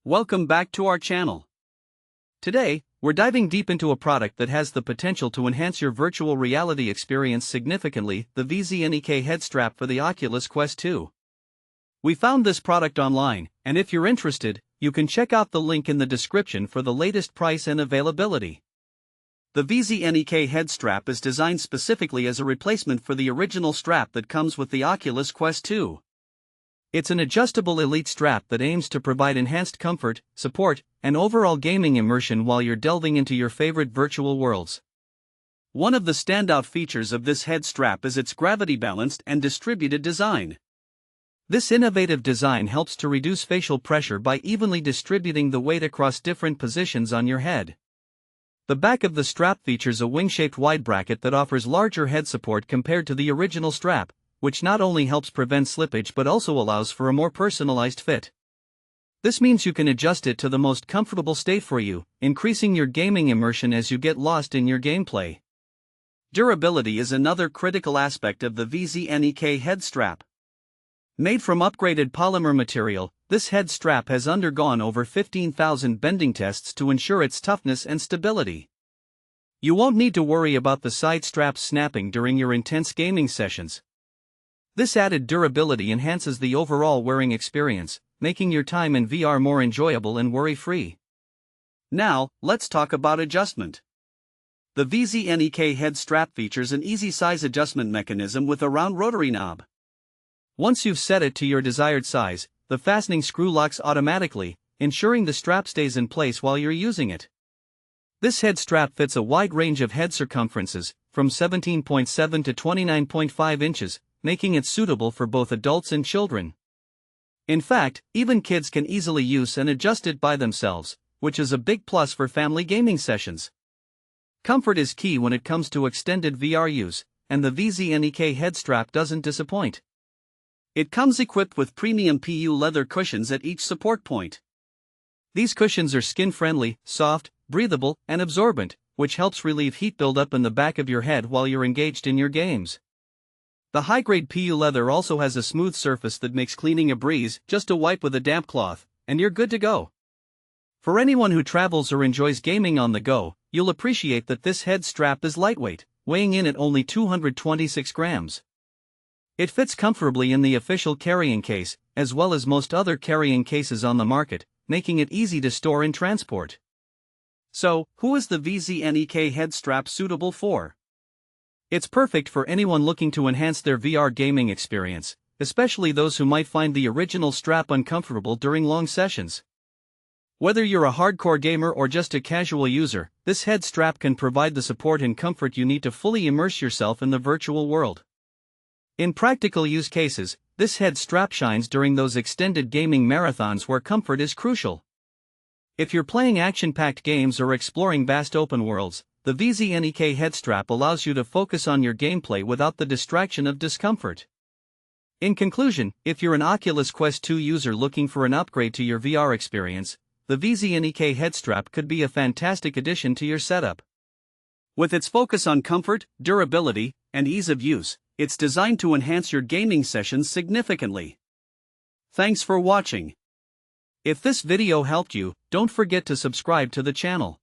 Welcome back to our channel. Today, we're diving deep into a product that has the potential to enhance your virtual reality experience significantly, the VZNEK Head Strap for the Oculus Quest 2. We found this product online, and if you're interested, you can check out the link in the description for the latest price and availability. The VZNEK Head Strap is designed specifically as a replacement for the original strap that comes with the Oculus Quest 2. It's an adjustable elite strap that aims to provide enhanced comfort, support, and overall gaming immersion while you're delving into your favorite virtual worlds. One of the standout features of this head strap is its gravity-balanced and distributed design. This innovative design helps to reduce facial pressure by evenly distributing the weight across different positions on your head. The back of the strap features a wing-shaped wide bracket that offers larger head support compared to the original strap, which not only helps prevent slippage but also allows for a more personalized fit. This means you can adjust it to the most comfortable state for you, increasing your gaming immersion as you get lost in your gameplay. Durability is another critical aspect of the VZNEK head strap. Made from upgraded polymer material, this head strap has undergone over 15,000 bending tests to ensure its toughness and stability. You won't need to worry about the side straps snapping during your intense gaming sessions. This added durability enhances the overall wearing experience, making your time in VR more enjoyable and worry-free. Now, let's talk about adjustment. The VZNEK head strap features an easy size adjustment mechanism with a round rotary knob. Once you've set it to your desired size, the fastening screw locks automatically, ensuring the strap stays in place while you're using it. This head strap fits a wide range of head circumferences, from 17.7 to 29.5 inches, making it suitable for both adults and children. In fact, even kids can easily use and adjust it by themselves, which is a big plus for family gaming sessions. Comfort is key when it comes to extended VR use, and the VZNEK head strap doesn't disappoint. It comes equipped with premium PU leather cushions at each support point. These cushions are skin-friendly, soft, breathable, and absorbent, which helps relieve heat buildup in the back of your head while you're engaged in your games. The high-grade PU leather also has a smooth surface that makes cleaning a breeze, just a wipe with a damp cloth, and you're good to go. For anyone who travels or enjoys gaming on the go, you'll appreciate that this head strap is lightweight, weighing in at only 226 grams. It fits comfortably in the official carrying case, as well as most other carrying cases on the market, making it easy to store and transport. So, who is the VZNEK head strap suitable for? It's perfect for anyone looking to enhance their VR gaming experience, especially those who might find the original strap uncomfortable during long sessions. Whether you're a hardcore gamer or just a casual user, this head strap can provide the support and comfort you need to fully immerse yourself in the virtual world. In practical use cases, this head strap shines during those extended gaming marathons where comfort is crucial. If you're playing action-packed games or exploring vast open worlds, the VZNEK head strap allows you to focus on your gameplay without the distraction of discomfort. In conclusion, if you're an Oculus Quest 2 user looking for an upgrade to your VR experience, the VZNEK head strap could be a fantastic addition to your setup. With its focus on comfort, durability, and ease of use, it's designed to enhance your gaming sessions significantly. Thanks for watching. If this video helped you, don't forget to subscribe to the channel.